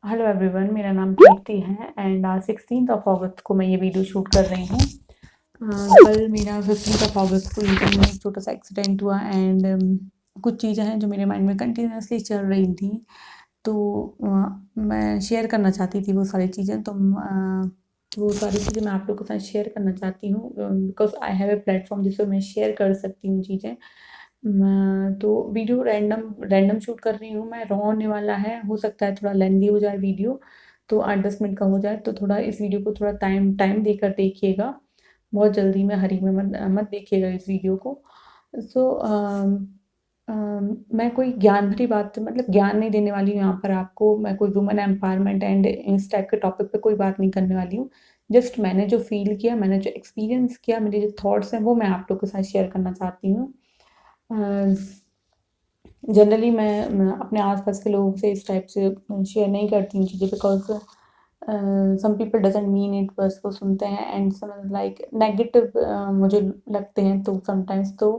Hello everyone, मेरा नाम कीर्ति है एंड आज 16 अगस्त को मैं ये वीडियो शूट कर रही हूँ। कल मेरा 15 अगस्त को यूट्यूब में एक छोटा सा एक्सीडेंट हुआ एंड कुछ चीज़ें हैं जो मेरे माइंड में कंटिन्यूसली चल रही थी। तो मैं शेयर करना चाहती थी वो सारी चीज़ें। तो वो सारी चीज़ें मैं आप लोगों के साथ शेयर करना चाहती हूँ because I have a platform जिसपे मैं शेयर कर सकती हूँ चीज़ें। तो वीडियो रैंडम रैंडम शूट कर रही हूँ मैं। रॉ होने वाला है, हो सकता है थोड़ा लेंदी हो जाए वीडियो, तो 8-10 मिनट का हो जाए। तो थोड़ा इस वीडियो को थोड़ा टाइम टाइम देकर देखिएगा। बहुत जल्दी में हरी में मत मत देखिएगा इस वीडियो को। सो मैं कोई ज्ञान भरी बात मतलब ज्ञान नहीं देने वाली हूँ यहाँ पर आपको। मैं कोई वुमेन एम्पावरमेंट एंड इस टाइप के टॉपिक पे कोई बात नहीं करने वाली हूँ। जस्ट मैंने जो फ़ील किया, मैंने जो एक्सपीरियंस किया, मेरे जो थॉट्स हैं वो मैं आप लोग के साथ शेयर करना चाहती हूँ। जनरली मैं अपने आस-पास के लोगों से इस टाइप से शेयर नहीं करती हूँ चीज़ें because some people doesn't mean it, बस वो सुनते हैं एंड सम लाइक नेगेटिव मुझे लगते हैं तो समटाइम्स। तो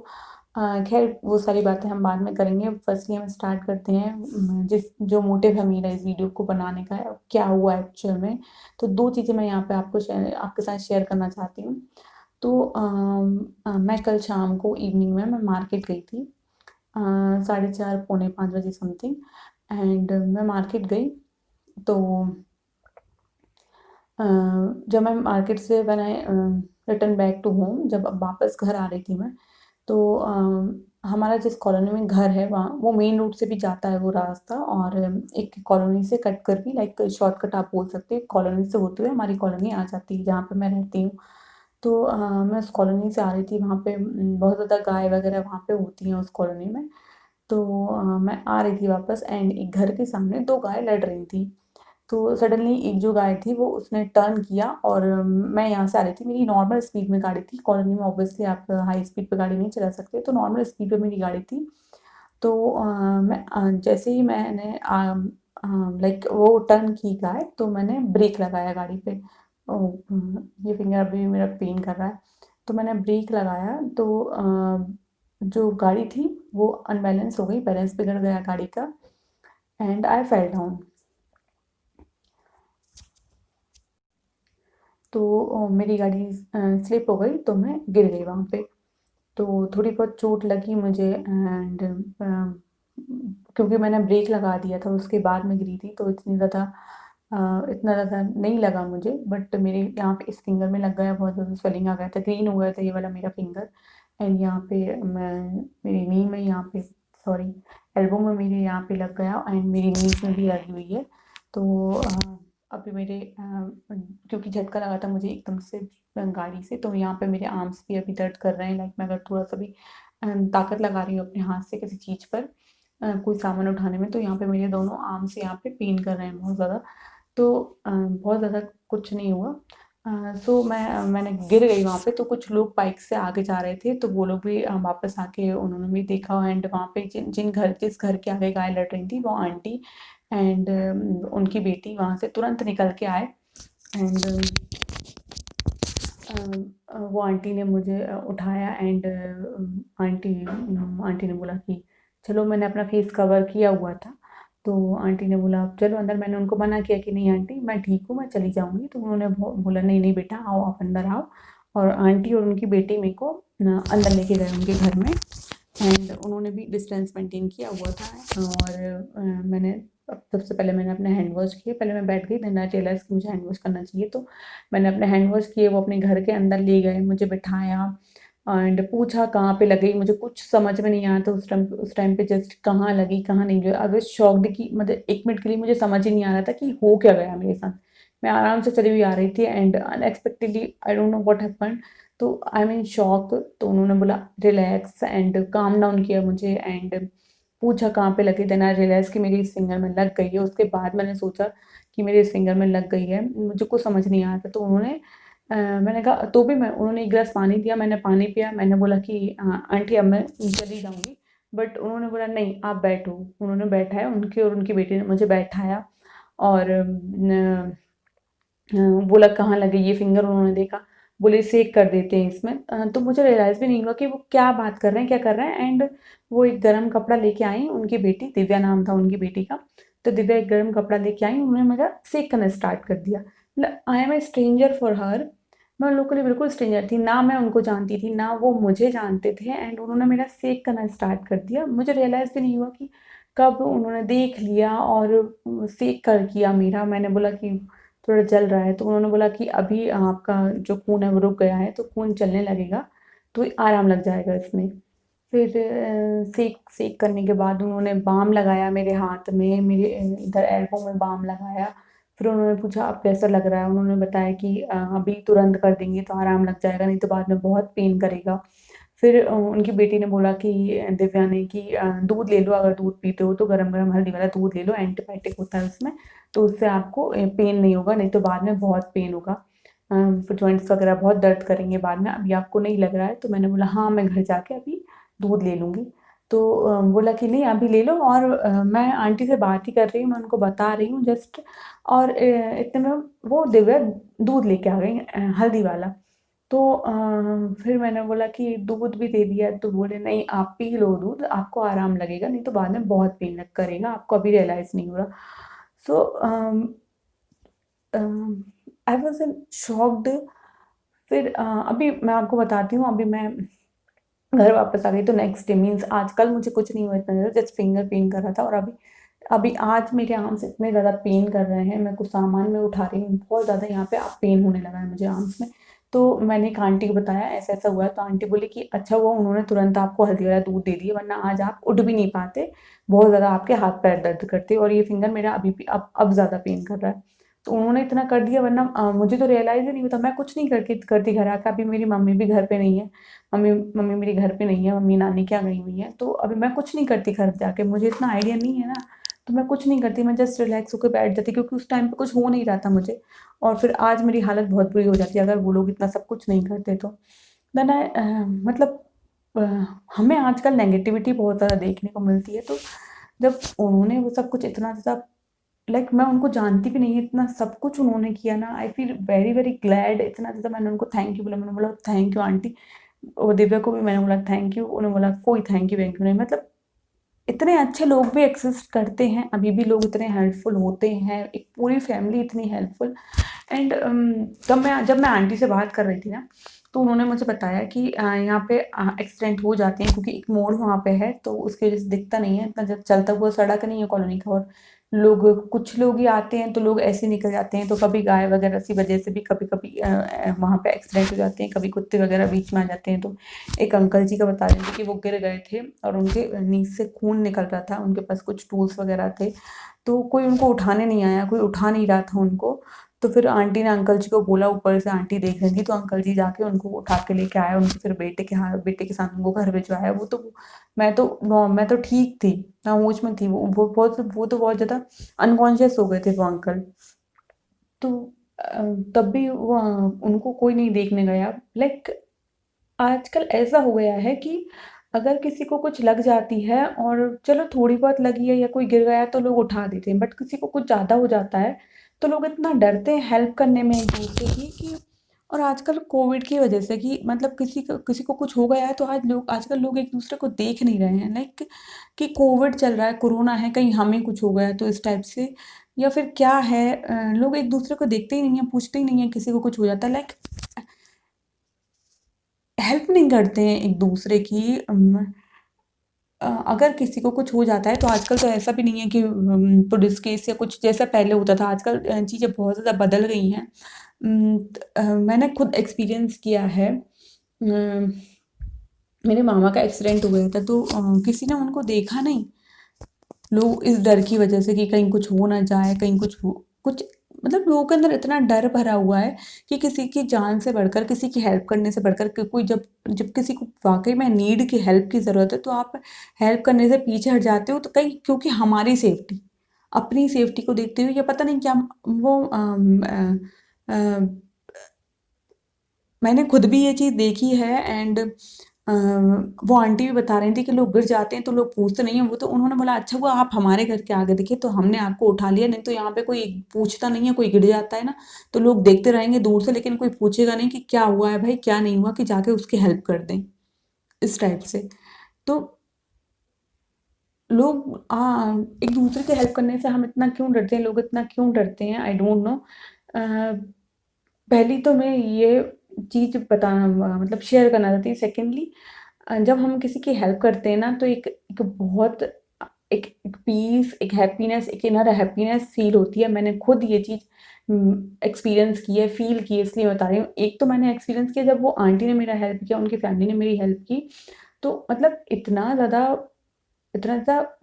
ख़ैर वो सारी बातें हम बाद में करेंगे। फर्स्टली हम स्टार्ट करते हैं जिस जो मोटिव है मेरा इस वीडियो को बनाने का है, क्या हुआ एक्चुअल में। तो 2 चीज़ें मैं यहाँ पे आपके साथ शेयर करना चाहती हूँ। तो मैं कल शाम को इवनिंग में मैं मार्केट गई थी। 4:30 पौने 5 बजे समथिंग एंड मैं मार्केट गई। तो जब मैं मार्केट से when I return back to home, जब अब वापस घर आ रही थी मैं, तो हमारा जिस कॉलोनी में घर है वहाँ वो मेन रोड से भी जाता है वो रास्ता, और एक कॉलोनी से कट कर भी लाइक शॉर्टकट आप बोल सकते हैं। कॉलोनी से होते हुए हमारी कॉलोनी आ जाती है जहाँ पे मैं रहती हूँ। तो मैं उस कॉलोनी से आ रही थी, वहाँ पे बहुत ज़्यादा गाय वगैरह वहाँ पे होती हैं उस कॉलोनी में। तो मैं आ रही थी वापस एंड एक घर के सामने 2 गाय लड़ रही थी। तो सडनली एक जो गाय थी वो उसने टर्न किया और मैं यहाँ से आ रही थी, मेरी नॉर्मल स्पीड में गाड़ी थी। कॉलोनी में ऑब्वियसली आप हाई स्पीड पे गाड़ी नहीं चला सकते, तो नॉर्मल स्पीड पे मेरी गाड़ी थी। तो जैसे ही मैंने लाइक वो टर्न की गाय, तो मैंने ब्रेक लगाया गाड़ी पे। ये फिंगर अभी भी मेरा पेन कर रहा है। तो मैंने ब्रेक लगाया तो जो गाड़ी थी वो अनबैलेंस हो गई, बैलेंस बिगड़ गया गाड़ी का एंड आई फेल डाउन। तो मेरी गाड़ी स्लिप हो गई, तो मैं गिर गई वहाँ पे। तो थोड़ी बहुत चोट लगी मुझे एंड क्योंकि मैंने ब्रेक लगा दिया था उसके बाद मैं गिरी थी, तो इतना ज़्यादा नहीं लगा मुझे, बट मेरे यहाँ पे इस फिंगर में लग गया, बहुत ज़्यादा स्वेलिंग आ गया था, ग्रीन हो गया था ये वाला मेरा फिंगर। एंड यहाँ पे मैं मेरी नी में यहाँ पे सॉरी एल्बो में मेरे यहाँ पे लग गया एंड मेरी नीज़ में भी लगी हुई है। तो अभी मेरे क्योंकि झटका लगा था मुझे एकदम से गाड़ी से, तो यहाँ पे मेरे आर्म्स भी अभी दर्द कर रहे हैं। लाइक मैं अगर थोड़ा-सा भी ताकत लगा रही हूँ अपने हाथ से किसी चीज़ पर कोई सामान उठाने में, तो यहाँ पे मेरे दोनों आर्म्स यहाँ पे पेन कर रहे हैं बहुत ज़्यादा। तो बहुत ज़्यादा कुछ नहीं हुआ। सो मैंने गिर गई वहाँ पे, तो कुछ लोग बाइक से आगे जा रहे थे, तो वो लोग भी वापस आके उन्होंने भी देखा एंड वहाँ पे जिस घर के आगे गाय लड़ रही थी वो आंटी एंड उनकी बेटी वहाँ से तुरंत निकल के आए एंड वो आंटी ने मुझे उठाया एंड आंटी ने बोला कि चलो, मैंने अपना फेस कवर किया हुआ था, तो आंटी ने बोला चलो अंदर। मैंने उनको मना किया कि नहीं आंटी मैं ठीक हूँ, मैं चली जाऊँगी। तो उन्होंने बोला नहीं नहीं बेटा आओ, आप अंदर आओ। और आंटी और उनकी बेटी मेरे को अंदर लेके गए उनके घर में एंड उन्होंने भी डिस्टेंस मेंटेन किया हुआ था। और मैंने सबसे पहले मैंने अपने हैंड वॉश किए। पहले मैं बैठ गई, देन आई रियलाइज़ कि मुझे हैंड वॉश करना चाहिए, तो मैंने अपने हैंड वॉश किए। वो अपने घर के अंदर ले गए, मुझे बिठाया एंड पूछा कहाँ पे लगी। मुझे कुछ समझ में नहीं आया था उस टाइम पे जस्ट कहाँ लगी कहाँ नहीं लगी। आई वाज़ शॉक्ड कि मतलब 1 मिनट के लिए मुझे समझ ही नहीं आ रहा था कि हो क्या गया मेरे साथ। मैं आराम से चली हुई आ रही थी and unexpectedly I don't know what happened, तो आई एम इन शॉक। तो उन्होंने बोला रिलैक्स एंड काम डाउन किया मुझे एंड पूछा कहाँ पे लगी। देन आई रियलाइज़ कि मेरी इस फिंगर में लग गई है। उसके बाद मैंने सोचा कि मेरे इस फिंगर में लग गई है, मुझे कुछ समझ नहीं आया था। तो मैंने कहा, तो भी मैं उन्होंने 1 गिलास पानी दिया, मैंने पानी पिया। मैंने बोला कि आंटी अब मैं चली जाऊँगी, बट उन्होंने बोला नहीं आप बैठो। उन्होंने बैठाया, उनकी और उनकी बेटी ने मुझे बैठाया और बोला कहाँ लगी ये फिंगर। उन्होंने देखा, बोले सेक कर देते हैं इसमें। तो मुझे रियलाइज़ भी नहीं हुआ कि वो क्या बात कर रहे हैं, क्या कर रहे हैं एंड वो एक गरम कपड़ा लेके आई, उनकी बेटी, दिव्या नाम था उनकी बेटी का। तो दिव्या एक गर्म कपड़ा लेके आई, उन्होंने मेरा सेक करना स्टार्ट कर दिया। मतलब I am a stranger for her, मैं उन लोगों के लिए बिल्कुल स्ट्रेंजर थी, ना मैं उनको जानती थी, ना वो मुझे जानते थे, एंड उन्होंने मेरा सेक करना स्टार्ट कर दिया। मुझे रियलाइज़ भी नहीं हुआ कि कब उन्होंने देख लिया और सेक कर किया मेरा। मैंने बोला कि थोड़ा जल रहा है, तो उन्होंने बोला कि अभी आपका जो खून है वो रुक गया है, तो खून चलने लगेगा, तो आराम लग जाएगा इसमें। फिर सेक सेक करने के बाद उन्होंने बाम लगाया मेरे हाथ में, मेरे इधर एल्बो में बाम लगाया। फिर उन्होंने पूछा अब कैसा लग रहा है? उन्होंने बताया कि अभी तुरंत कर देंगे तो आराम लग जाएगा, नहीं तो बाद में बहुत पेन करेगा। फिर उनकी बेटी ने बोला कि दिव्या ने कि दूध ले लो, अगर दूध पीते हो तो गरम-गरम हल्दी वाला दूध ले लो, एंटीबायोटिक होता है उसमें, तो उससे आपको पेन नहीं होगा, नहीं तो बाद में बहुत पेन होगा। फिर जॉइंट्स वगैरह बहुत दर्द करेंगे बाद में, अभी आपको नहीं लग रहा है? तो मैंने बोला हाँ, मैं घर जाके अभी दूध ले लूँगी। तो बोला कि नहीं अभी ले लो, और मैं आंटी से बात ही कर रही हूँ, मैं उनको बता रही हूँ जस्ट, और इतने में वो दिव्या दूध लेके आ गई हल्दी वाला। तो फिर मैंने बोला कि दूध भी दे दिया, तो बोले नहीं आप पी लो दूध, आपको आराम लगेगा, नहीं तो बाद में बहुत पेन लग करेगा, आपको अभी रियलाइज़ नहीं हो रहा। सो आई वाज़ इन शॉक्ड। फिर अभी मैं आपको बताती हूँ, अभी मैं घर वापस आ गई तो नेक्स्ट डे मीन्स आजकल मुझे कुछ नहीं हुआ इतना ज़्यादा, जस्ट फिंगर पेन कर रहा था, और अभी अभी आज मेरे आर्म्स इतने ज़्यादा पेन कर रहे हैं, मैं कुछ सामान में उठा रही हूँ, बहुत ज़्यादा यहाँ पे अब पेन होने लगा है मुझे आर्म्स में। तो मैंने एक आंटी को बताया ऐसा-ऐसा हुआ है, तो आंटी बोली कि अच्छा हुआ उन्होंने तुरंत आपको हल्दी वाला दूध दे दिया, वरना आज आप उठ भी नहीं पाते, बहुत ज़्यादा आपके हाथ-पैर दर्द करते, और ये फिंगर मेरा अभी भी अब ज़्यादा पेन कर रहा है। तो उन्होंने इतना कर दिया, वरना मुझे तो रियलाइज़ ही नहीं होता, मैं कुछ नहीं करके करती घर आके। अभी मेरी मम्मी भी घर पे नहीं है, मम्मी मम्मी मेरी घर पे नहीं है, मम्मी नानी के यहाँ गई हुई हैं, तो अभी मैं कुछ नहीं करती घर जाके, मुझे इतना आइडिया नहीं है ना, तो मैं कुछ नहीं करती, मैं जस्ट रिलैक्स होकर बैठ जाती, क्योंकि उस टाइम पे कुछ हो नहीं रहा था मुझे, और फिर आज मेरी हालत बहुत बुरी हो जाती है अगर वो लोग इतना सब कुछ नहीं करते तो। देन मतलब अ, हमें आजकल नेगेटिविटी बहुत ज़्यादा देखने को मिलती है, तो जब उन्होंने वो सब कुछ इतना ज़्यादा, लाइक मैं उनको जानती भी नहीं, इतना सब कुछ उन्होंने किया ना, I feel very very glad, इतना ज़्यादा मैंने उनको थैंक यू बोला, मैंने बोला थैंक यू आंटी, और दिव्या को भी मैंने बोला थैंक यू, उन्होंने बोला कोई थैंक यू वैंक यू नहीं। मतलब इतने अच्छे लोग भी एक्सिस्ट करते हैं, अभी भी लोग इतने हेल्पफुल होते हैं, एक पूरी फैमिली इतनी हेल्पफुल। एंड जब मैं आंटी से बात कर रही थी ना, तो उन्होंने मुझे बताया कि यहाँ पे एक्सीडेंट हो जाते हैं, क्योंकि एक मोड़ वहाँ पे है, तो उसकी वजह से दिखता नहीं है इतना, जब चलता हुआ सड़क नहीं है कॉलोनी का, और लोग कुछ लोग ही आते हैं तो लोग ऐसे निकल जाते हैं, तो कभी गाय वगैरह की वजह से भी कभी कभी वहाँ पे एक्सीडेंट हो जाते हैं, कभी कुत्ते वगैरह बीच में आ जाते हैं। तो एक अंकल जी का बता रहे थे कि वो गिर गए थे और उनके नीज से खून निकल रहा था, उनके पास कुछ टूल्स वगैरह थे, तो कोई उनको उठाने नहीं आया, कोई उठा नहीं रहा था उनको। तो फिर आंटी ने अंकल जी को बोला, ऊपर से आंटी देख रही थी, तो अंकल जी जाके उनको उठा के लेके आए, उनके फिर बेटे के साथ उनको घर भिजवाया। मैं तो ठीक थी, ना होश में थी, वो तो बहुत ज़्यादा अनकॉन्शियस हो गए थे वो अंकल। तो तब भी वो उनको कोई नहीं देखने गया। लाइक आजकल ऐसा हो गया है कि अगर किसी को कुछ लग जाती है, और चलो थोड़ी बहुत लगी है या कोई गिर गया है तो लोग उठा देते हैं, बट किसी को कुछ ज़्यादा हो जाता है तो लोग इतना डरते हैं हेल्प करने में एक दूसरे की कि, और आजकल कोविड की वजह से कि मतलब किसी को कुछ हो गया है तो आजकल लोग एक दूसरे को देख नहीं रहे हैं, लाइक कि कोविड चल रहा है, कोरोना है, कहीं हमें कुछ हो गया है तो इस टाइप से, या फिर क्या है, लोग एक दूसरे को देखते ही नहीं है, पूछते ही नहीं है किसी को कुछ हो जाता है, लाइक हेल्प नहीं करते हैं एक दूसरे की। अगर किसी को कुछ हो जाता है तो आजकल तो ऐसा भी नहीं है कि पुलिस केस या कुछ जैसा पहले होता था, आजकल चीज़ें बहुत ज़्यादा बदल गई हैं। मैंने खुद एक्सपीरियंस किया है। मेरे मामा का एक्सीडेंट हो गया था, तो किसी ने उनको देखा नहीं, लोग इस डर की वजह से कि कहीं कुछ हो ना जाए, कहीं कुछ मतलब लोगों के अंदर इतना डर भरा हुआ है कि किसी की जान से बढ़कर, किसी की हेल्प करने से बढ़कर, कोई जब जब किसी को वाकई में नीड की हेल्प की ज़रूरत है तो आप हेल्प करने से पीछे हट जाते हो, तो कहीं क्योंकि हमारी सेफ्टी, अपनी सेफ्टी को देखते हुए, या पता नहीं क्या वो मैंने खुद भी ये चीज़ देखी है। एंड वो आंटी भी बता रही थी कि लोग गिर जाते हैं तो लोग पूछते नहीं हैं, वो तो उन्होंने बोला अच्छा हुआ आप हमारे घर के आगे दिखे तो हमने आपको उठा लिया, नहीं तो यहाँ पे कोई पूछता नहीं है, कोई गिर जाता है ना तो लोग देखते रहेंगे दूर से, लेकिन कोई पूछेगा नहीं कि क्या हुआ है भाई, क्या नहीं हुआ, कि जाके उसकी हेल्प कर दें, इस टाइप से। तो लोग एक दूसरे की हेल्प करने से हम इतना क्यों डरते हैं, लोग इतना क्यों डरते हैं, आई डोंट नो। पहली तो मैं ये चीज़ बताना मतलब शेयर करना चाहती हूँ। सेकेंडली, जब हम किसी की हेल्प करते हैं ना, तो एक बहुत एक पीस, एक हैप्पीनेस, एक इनर हैप्पीनेस फ़ील होती है। मैंने खुद ये चीज़ एक्सपीरियंस की है, फ़ील की है, इसलिए बता रही हूँ। एक तो मैंने एक्सपीरियंस किया जब वो आंटी ने मेरा हेल्प किया, उनकी फैमिली ने मेरी हेल्प की, तो मतलब इतना ज़्यादा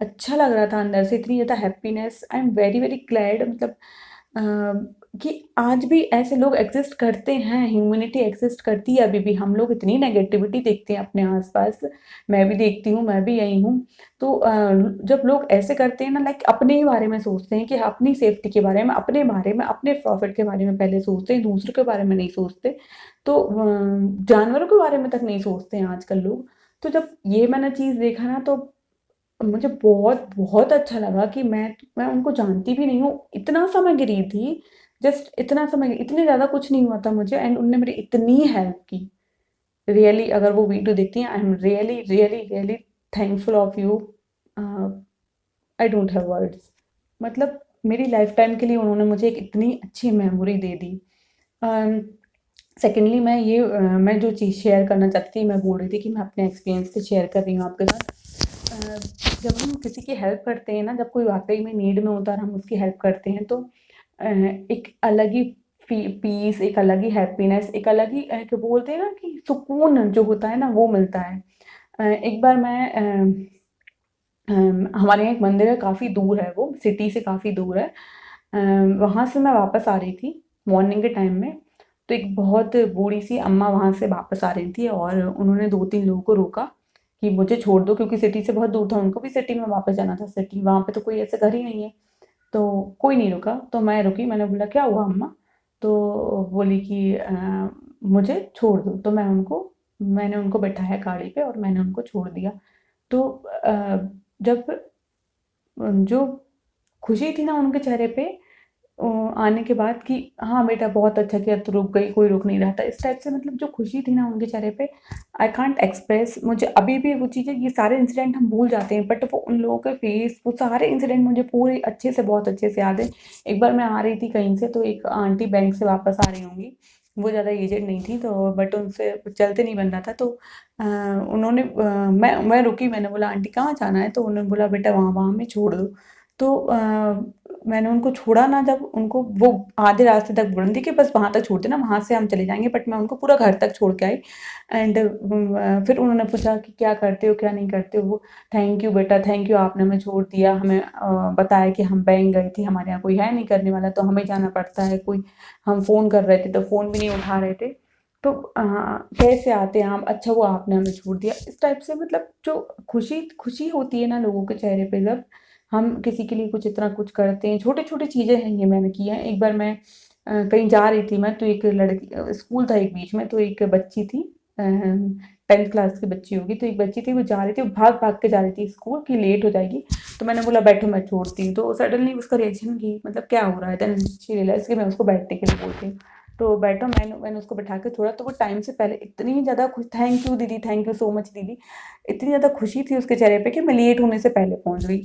अच्छा लग रहा था अंदर से, इतनी ज़्यादा happiness. I am very, very glad, मतलब कि आज भी ऐसे लोग एग्ज़िस्ट करते हैं, ह्यूमैनिटी एग्ज़िस्ट करती है अभी भी। हम लोग इतनी नेगेटिविटी देखते हैं अपने आस-पास, मैं भी देखती हूँ, मैं भी यही हूँ। तो जब लोग ऐसे करते हैं ना, लाइक अपने ही बारे में सोचते हैं कि अपनी सेफ्टी के बारे में, अपने बारे में, अपने प्रॉफ़िट के बारे में पहले सोचते हैं, दूसरों के बारे में नहीं सोचते। तो जानवरों के बारे में तक नहीं सोचते हैं आजकल लोग। तो जब ये मैंने चीज़ देखा ना, तो मुझे बहुत, बहुत अच्छा लगा कि मैं उनको जानती भी नहीं हूँ, इतना समय गिरी थी, जस्ट इतना समय, इतने ज़्यादा कुछ नहीं हुआ था मुझे, एंड उन्होंने मेरी इतनी हेल्प की। रियली, अगर वो वीडियो देखती हैं, I am really, really, really thankful of you. A, I don't have words. मतलब मेरी लाइफ़ टाइम के लिए उन्होंने मुझे एक इतनी अच्छी मेमोरी दे दी। अ, सेकेंडली, मैं जो चीज़ शेयर करना चाहती थी, मैं बोल रही थी कि मैं अपने एक्सपीरियंस से शेयर कर रही हूँ आपके साथ। अ, जब हम किसी की हेल्प करते हैं ना, जब कोई वाक़ई में नीड में होता है और हम उसकी हेल्प करते हैं, तो एक अलग ही पीस, एक अलग ही हैप्पीनेस, एक अलग ही एक बोलते हैं ना कि सुकून जो होता है ना, वो मिलता है। एक बार हमारे यहाँ एक मंदिर है, काफ़ी दूर है वो, सिटी से काफ़ी दूर है। वहाँ से मैं वापस आ रही थी मॉर्निंग के टाइम में, तो एक बहुत बूढ़ी-सी अम्मा वहाँ से वापस आ रही थी और उन्होंने 2-3 लोगों को रोका कि मुझे छोड़ दो, क्योंकि सिटी से बहुत दूर था, उनको भी सिटी में वापस जाना था। सिटी वहाँ पे तो कोई ऐसे घर ही नहीं है, तो कोई नहीं रुका, तो मैं रुकी। मैंने बोला, "क्या हुआ अम्मा?" तो बोली कि "मुझे छोड़ दो।" तो मैंने उनको बैठाया गाड़ी पे और मैंने उनको छोड़ दिया। तो जब जो खुशी थी ना उनके चेहरे पे अ, आने के बाद कि हाँ बेटा, बहुत अच्छा किया, तू रुक गई, कोई रुक नहीं रहा था, इस टाइप से, मतलब जो खुशी थी ना उनके चेहरे पे, आई कांट एक्सप्रेस। मुझे अभी भी वो चीज़ें, ये सारे इंसिडेंट हम भूल जाते हैं, बट वो उन लोगों के फेस, वो सारे इंसिडेंट मुझे पूरे अच्छे से, बहुत अच्छे से याद है। एक बार मैं आ रही थी कहीं से, तो एक आंटी बैंक से वापस आ रही होंगी, वो ज़्यादा एजेड नहीं थी, तो बट उनसे चलते नहीं बन रहा था, तो मैं रुकी, मैंने बोला, आंटी कहाँ जाना है? तो उन्होंने बोला, बेटा वहाँ वहाँ में छोड़ दो। तो मैंने उनको छोड़ा ना, जब उनको वो आधे रास्ते तक बोल रही थी कि बस वहाँ तक छोड़ देना, वहाँ से हम चले जाएँगे, बट मैं उनको पूरा घर तक छोड़ के आई। एंड फिर उन्होंने पूछा कि क्या करते हो, क्या नहीं करते हो? थैंक यू बेटा, थैंक यू, आपने हमें छोड़ दिया, हमें बताया कि हम बैंक गए थे, हमारे यहाँ कोई है नहीं करने वाला, तो हमें जाना पड़ता है, कोई हम फ़ोन कर रहे थे, तो फ़ोन भी नहीं उठा रहे थे। तो कैसे आते हम? अच्छा हुआ आपने हमें छोड़ दिया। इस टाइप से, मतलब जो खुशी खुशी होती है ना लोगों के चेहरे पे, जब हम किसी के लिए कुछ इतना कुछ करते हैं, छोटी-छोटी चीज़ें हैं, ये मैंने की हैं। एक बार मैं कहीं जा रही थी मैं, तो एक लड़की, स्कूल था एक बीच में, तो एक बच्ची थी, 10th क्लास की बच्ची होगी, तो एक बच्ची थी, वो जा रही थी, वो भाग-भाग के जा रही थी स्कूल कि लेट हो जाएगी। तो मैंने बोला, बैठो मैं छोड़ती हूँ। तो सडनली उसका रिएक्शन कि मतलब क्या हो रहा है? देन शी रियलाइज़ कि मैं उसको बैठने के लिए बोलती हूँ। तो बैठो, मैंने उसको बिठा के छोड़ा, तो वो टाइम से पहले इतनी ज़्यादा खुश, थैंक यू दीदी, थैंक यू सो मच दीदी। इतनी ज़्यादा खुशी थी उसके चेहरे पे कि मैं लेट होने से पहले पहुँच गई।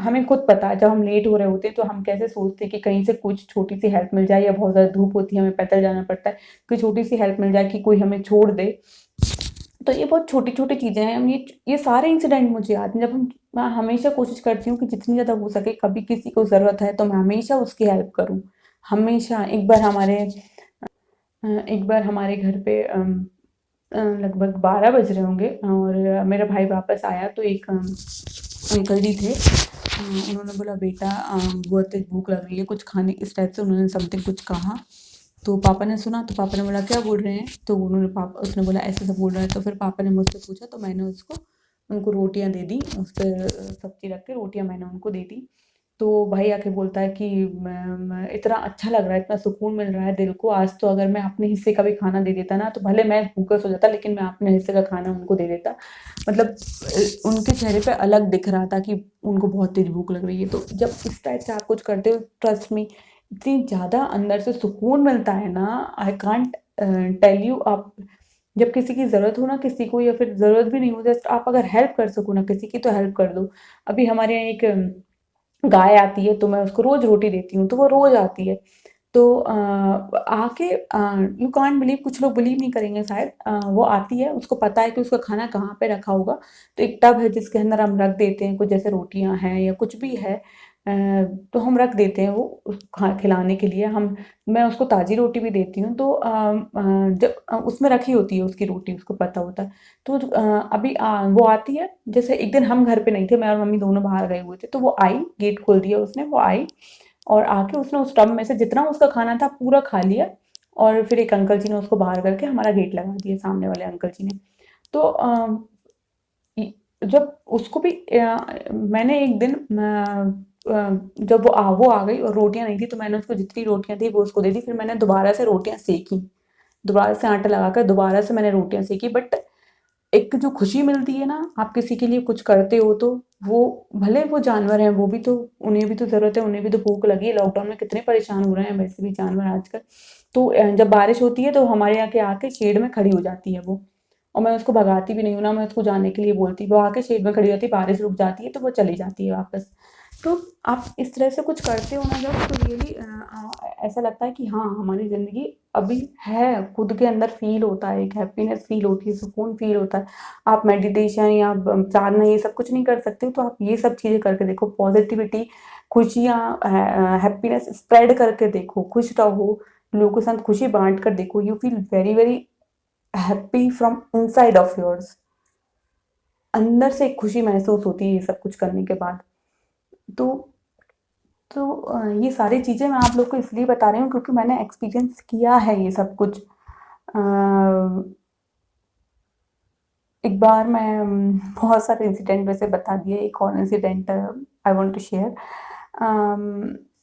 हमें खुद पता है, जब हम लेट हो रहे होते हैं, तो हम कैसे सोचते हैं कि कहीं से कुछ छोटी-सी हेल्प मिल जाए, या बहुत ज़्यादा धूप होती है, हमें पैदल जाना पड़ता है, कोई छोटी-सी हेल्प मिल जाए कि कोई हमें छोड़ दे। तो ये बहुत छोटी-छोटी चीज़ें हैं। ये सारे इंसिडेंट मुझे याद हैं। मैं हमेशा कोशिश करती हूँ कि जितनी ज़्यादा हो सके, कभी किसी को ज़रूरत है, तो मैं हमेशा उसकी हेल्प करूँ। हमेशा। एक बार हमारे घर पे लगभग 12 बज रहे होंगे, और मेरा भाई वापस आया, तो एक अंकल जी थे, उन्होंने बोला, बेटा बहुत तेज भूख लग रही है, कुछ खाने, इस टाइप से उन्होंने समथिंग कुछ कहा। तो पापा ने सुना, तो पापा ने बोला, क्या बोल रहे हैं? तो उसने बोला, ऐसे ऐसे बोल रहा है। तो फिर पापा ने मुझसे पूछा, तो मैंने उनको रोटियां दे दी, उस पर सब्जी रख के रोटियां मैंने उनको दे दी। तो भाई आके बोलता है कि मैं इतना अच्छा लग रहा है, इतना सुकून मिल रहा है दिल को, आज तो अगर मैं अपने हिस्से का भी खाना दे देता ना, तो भले मैं भूखा सो जाता, लेकिन मैं अपने हिस्से का खाना उनको दे देता। मतलब उनके चेहरे पे अलग दिख रहा था कि उनको बहुत तेज भूख लग रही है। तो जब इस टाइप से आप कुछ करते हो, ट्रस्ट मी, इतनी ज़्यादा अंदर से सुकून मिलता है ना, आई कांट टेल यू। आप जब किसी की ज़रूरत हो ना किसी को, या फिर ज़रूरत भी नहीं हो, जस्ट आप अगर हेल्प कर सको ना किसी की, तो हेल्प कर दो। अभी हमारे यहाँ एक गाय आती है, तो मैं उसको रोज़ रोटी देती हूँ, तो वो रोज़ आती है। तो आके यू कांट बिलीव, कुछ लोग बिलीव नहीं करेंगे शायद, वो आती है, उसको पता है कि उसका खाना कहाँ पे रखा होगा, तो एक टब है जिसके अंदर हम रख देते हैं, कुछ जैसे रोटियाँ हैं या कुछ भी है, तो हम रख देते हैं वो खिलाने के लिए। मैं उसको ताज़ी रोटी भी देती हूँ, तो जब उसमें रखी होती है उसकी रोटी, उसको पता होता है। तो अभी वो आती है, जैसे एक दिन हम घर पे नहीं थे, मैं और मम्मी दोनों बाहर गए हुए थे, तो वो आई, गेट खोल दिया उसने, वो आई और आके उसने उस टब में से जितना उसका खाना था पूरा खा लिया, और फिर एक अंकल जी ने उसको बाहर करके हमारा गेट लगा दिया, सामने वाले अंकल जी ने। तो जब उसको भी मैंने एक दिन जब वो आ गई और रोटियां नहीं थी, तो मैंने उसको जितनी रोटियां थी वो उसको दे दी, फिर मैंने दोबारा से रोटियां सेकी, दोबारा से आटा लगाकर दोबारा से मैंने रोटियां सेकी। बट एक जो खुशी मिलती है ना, आप किसी के लिए कुछ करते हो, तो वो भले वो जानवर हैं, वो भी तो, उन्हें भी तो ज़रूरत है, उन्हें भी तो भूख लगी है। लॉकडाउन में कितने परेशान हो रहे हैं वैसे भी जानवर आजकल। तो जब बारिश होती है तो हमारे यहाँ के आके शेड में खड़ी हो जाती है वो, और मैं उसको भगाती भी नहीं हूँ ना, मैं उसको जाने के लिए बोलती, वो आके शेड में खड़ी हो जाती है, बारिश रुक जाती है तो वो चली जाती है वापस। तो आप इस तरह से कुछ करते हो ना जब, तो रियली ऐसा लगता है कि हाँ, हमारी ज़िंदगी अभी है, खुद के अंदर फ़ील होता है, एक हैप्पीनेस फ़ील होती है, सुकून फ़ील होता है। आप मेडिटेशन या साधना ये सब कुछ नहीं कर सकते हो, तो आप ये सब चीज़ें करके देखो, पॉज़िटिविटी, खुशियाँ, हैप्पीनेस स्प्रेड करके देखो, खुश रहो, लोगों के साथ खुशी बाँट कर देखो, you feel very, very happy from inside of yours. अंदर से एक खुशी महसूस होती है ये सब कुछ करने के बाद। तो ये सारी चीज़ें मैं आप लोग को इसलिए बता रही हूँ क्योंकि मैंने एक्सपीरियंस किया है ये सब कुछ। एक बार मैं बहुत सारे इंसिडेंट वैसे बता दिए, एक और incident I want to share.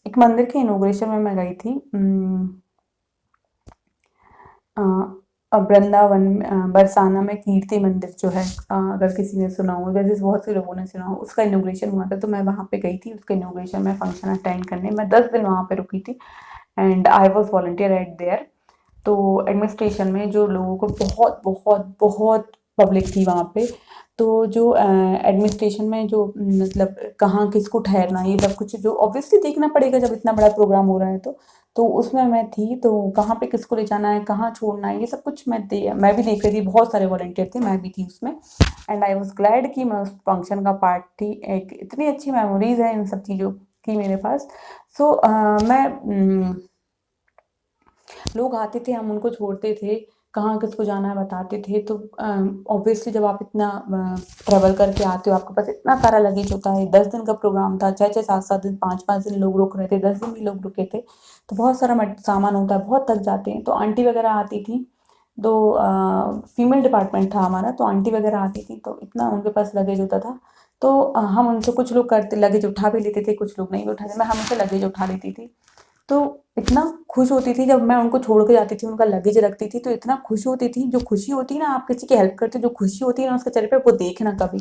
एक मंदिर के इनॉग्रेशन में मैं गई थी। वृंदावन बरसाना में कीर्ति मंदिर जो है, अगर किसी ने सुना हो, वैसे बहुत से लोगों ने सुना हो, उसका इनॉग्रेशन हुआ था, तो मैं वहाँ पे गई थी उसका इनॉग्रेशन में फंक्शन अटेंड करने। मैं 10 दिन वहाँ पे रुकी थी and I was volunteer eight there. तो एडमिनिस्ट्रेशन में जो लोगों को बहुत बहुत बहुत पब्लिक थी वहाँ पे, तो जो एडमिनिस्ट्रेशन में जो मतलब कहाँ किसको ठहरना, ये सब कुछ जो ऑब्वियसली देखना पड़ेगा जब इतना बड़ा प्रोग्राम हो रहा है, तो उसमें मैं थी, तो कहाँ पे किसको ले जाना है, कहाँ छोड़ना है, ये सब कुछ मैं भी देख रही थी, बहुत सारे वॉलंटियर थे, मैं भी थी उसमें। एंड आई वॉज ग्लैड कि मैं उस फंक्शन का पार्ट थी। एक इतनी अच्छी मेमोरीज है इन सब चीज़ों की मेरे पास। सो लोग आते थे, हम उनको छोड़ते थे, कहाँ किसको जाना है बताते थे। तो ऑब्वियसली जब आप इतना ट्रैवल करके आते हो, आपके पास इतना सारा लगेज होता है। 10 दिन का प्रोग्राम था, 6-6, 7-7 दिन, 5-5 दिन लोग रुक रहे थे, 10 दिन भी लोग रुके थे, तो बहुत सारा सामान होता है, बहुत थक जाते हैं। तो आंटी वगैरह आती थी, तो फीमेल डिपार्टमेंट था हमारा, तो आंटी वगैरह आती थी, तो इतना उनके पास लगेज होता था। तो हम उनसे, कुछ लोग करते लगेज उठा भी लेते थे, कुछ लोग नहीं भी उठाते, मैं हमेशा लगेज उठा लेती थी। तो इतना खुश होती थी जब मैं उनको छोड़ के जाती थी, उनका लगेज रखती थी, तो इतना खुश होती थी। जो खुशी होती है ना, आप किसी की हेल्प करते हो, जो खुशी होती है ना उसके चेहरे पे, वो देखना कभी,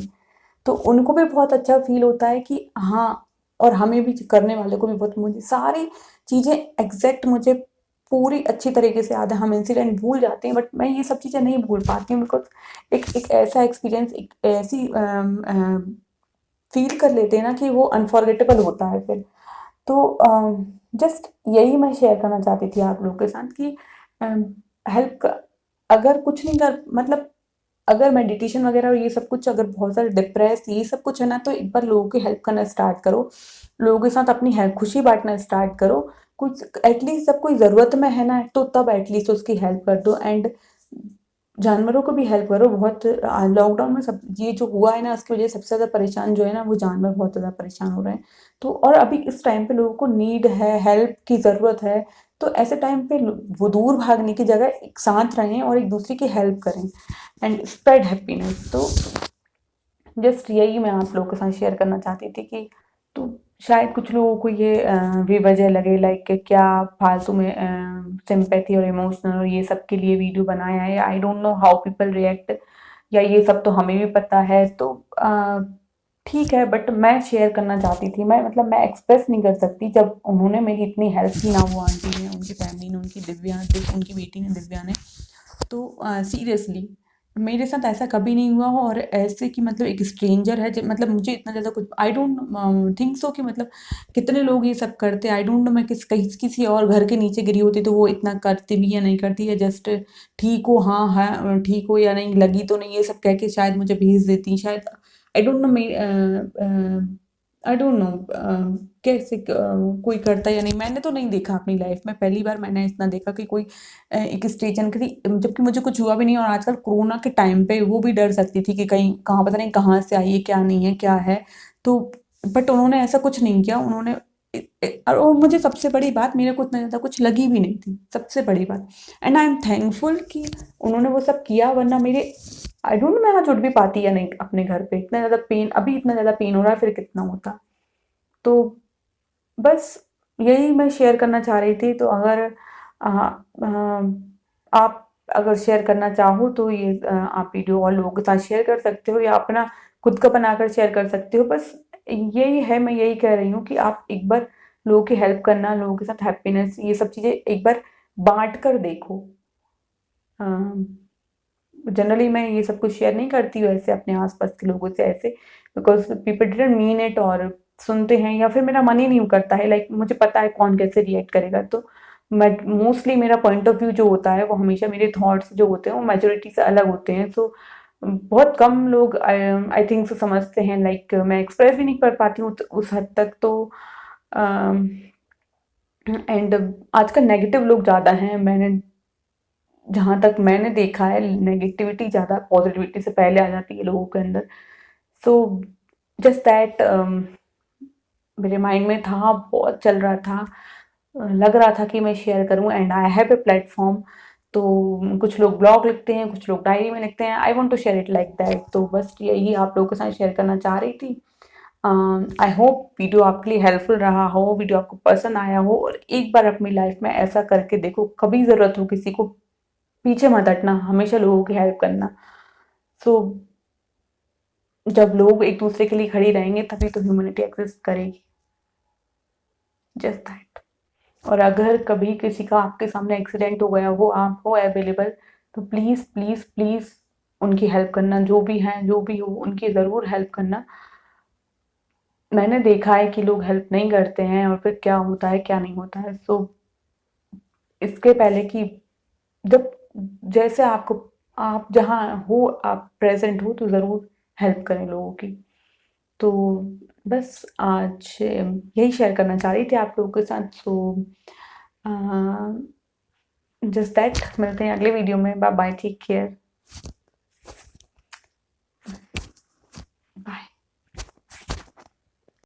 तो उनको भी बहुत अच्छा फील होता है कि हाँ, और हमें भी, करने वाले को भी बहुत। मुझे सारी चीज़ें एग्जैक्ट, मुझे पूरी अच्छी तरीके से याद है। हम इंसिडेंट भूल जाते हैं, बट मैं ये सब चीज़ें नहीं भूल पाती हूँ, बिकॉज एक ऐसा एक्सपीरियंस, एक ऐसी फील कर लेते हैं ना कि वो अनफॉरगेटेबल होता है फिर। तो जस्ट यही मैं शेयर करना चाहती थी आप लोगों के साथ कि हेल्प, अगर कुछ नहीं कर, मतलब अगर मेडिटेशन वगैरह और ये सब कुछ, अगर बहुत सारे डिप्रेस ये सब कुछ है ना, तो एक बार लोगों की हेल्प करना स्टार्ट करो, लोगों के साथ अपनी खुशी बांटना स्टार्ट करो। कुछ एटलीस्ट जब कोई ज़रूरत में है ना, तो तब एटलीस्ट उसकी हेल्प कर दो। एंड जानवरों को भी हेल्प करो। बहुत लॉकडाउन में सब ये जो हुआ है ना, उसकी वजह से सबसे ज़्यादा परेशान जो है ना, वो जानवर बहुत ज़्यादा परेशान हो रहे हैं। तो और अभी इस टाइम पे लोगों को नीड है, हेल्प की ज़रूरत है, तो ऐसे टाइम पे वो दूर भागने की जगह एक साथ रहें और एक दूसरे की हेल्प करें एंड स्प्रेड हैप्पीनेस। तो जस्ट यही मैं आप लोगों के साथ शेयर करना चाहती थी कि, तो शायद कुछ लोगों को ये बेवजह लगे, लाइक क्या फालतू में सिंपैथी और इमोशनल और ये सब के लिए वीडियो बनाया है। I don't know how people react, या ये सब तो हमें भी पता है, तो ठीक है, बट मैं शेयर करना चाहती थी। मैं मतलब मैं एक्सप्रेस नहीं कर सकती, जब उन्होंने मेरी इतनी हेल्प की ना, वो आंटी ने, उनकी फैमिली ने, उनकी बेटी ने, दिव्या ने, तो सीरियसली मेरे साथ ऐसा कभी नहीं हुआ हो, और ऐसे कि मतलब एक स्ट्रेंजर है मतलब मुझे इतना ज़्यादा कुछ आई डोंट थिंक सो कि मतलब कितने लोग ये सब करते, आई डोंट नो मैं किसी और घर के नीचे गिरी होती तो वो इतना करती भी या नहीं करती, या जस्ट ठीक हो, हाँ हाँ ठीक हो या नहीं, लगी तो नहीं, ये सब कह के शायद मुझे भेज देती शायद। I don't know, I don't know कैसे कोई करता या नहीं, मैंने तो नहीं देखा अपनी लाइफ में, पहली बार मैंने इतना देखा कि कोई एक स्टेशन की, जबकि मुझे कुछ हुआ भी नहीं, और आजकल कोरोना के टाइम पे वो भी डर सकती थी कि कहीं कहाँ पता नहीं कहाँ से आई है, क्या नहीं है, क्या है। तो बट उन्होंने ऐसा कुछ नहीं किया, उन्होंने और वो मुझे सबसे बड़ी बात, मेरे को इतना ज़्यादा कुछ लगी भी नहीं थी, सबसे बड़ी बात। एंड आई एम थैंकफुल कि उन्होंने वो सब किया, वरना मेरे आई डोंट नो मैं यहाँ जुड़ भी पाती या नहीं अपने घर पे, इतना ज़्यादा पेन, अभी इतना ज़्यादा पेन हो रहा है, फिर कितना होता। तो बस यही मैं शेयर करना चाह रही थी। तो अगर आप अगर शेयर करना चाहो तो ये आप वीडियो और लोगों के साथ शेयर कर सकते हो, या अपना खुद का बनाकर शेयर कर सकते हो। बस यही है, मैं यही कह रही हूँ कि आप एक बार लोगों की हेल्प करना, लोगों के साथ हैप्पीनेस, ये सब चीज़ें एक बार बाँट कर देखो। जनरली मैं ये सब कुछ शेयर नहीं करती हूँ ऐसे अपने आस-पास के लोगों से ऐसे, because people didn't mean it, और सुनते हैं या फिर मेरा मन ही नहीं करता है, लाइक मुझे पता है कौन कैसे रिएक्ट करेगा। तो मैं मोस्टली मेरा पॉइंट ऑफ व्यू जो होता है वो हमेशा, मेरे थॉट्स जो होते हैं वो मेजॉरिटी से अलग होते हैं। सो बहुत कम लोग आई थिंक सो समझते हैं, लाइक मैं एक्सप्रेस भी नहीं कर पाती हूँ उस हद तक। तो एंड आजकल नेगेटिव लोग ज़्यादा हैं, मैंने जहाँ तक मैंने देखा है नेगेटिविटी ज़्यादा पॉजिटिविटी से पहले आ जाती है लोगों के अंदर। सो जस्ट दैट मेरे माइंड में था, बहुत चल रहा था, लग रहा था कि मैं शेयर करूं, and I have a platform. तो कुछ लोग ब्लॉग लिखते हैं, कुछ लोग डायरी में लिखते हैं, I want to share it like that. तो बस यही आप लोगों के साथ शेयर करना चाह रही थी। आई होप वीडियो आपके लिए हेल्पफुल रहा हो, वीडियो आपको पसंद आया हो, और एक बार अपनी लाइफ में ऐसा करके देखो, कभी ज़रूरत हो किसी को, पीछे मत हटना, हमेशा लोगों की हेल्प करना। सो जब लोग एक दूसरे के लिए खड़ी रहेंगे तभी तो ह्यूमैनिटी एग्जिस्ट करेगी। Just that. और अगर कभी किसी का आपके सामने एक्सीडेंट हो गया हो, आप हो अवेलेबल, तो प्लीज़ प्लीज़ प्लीज़ उनकी हेल्प करना, जो भी हैं जो भी हो उनकी ज़रूर हेल्प करना। मैंने देखा है कि लोग हेल्प नहीं करते हैं, और फिर क्या होता है क्या नहीं होता है। सो इसके पहले कि जब जैसे आपको, आप जहाँ हो, आप प्रेजेंट हो, तो ज़रूर हेल्प करें लोगों की। तो बस आज यही शेयर करना चाह रही थी आप लोगों के साथ। सो जस्ट दैट, मिलते हैं अगले वीडियो में। Bye bye, take care.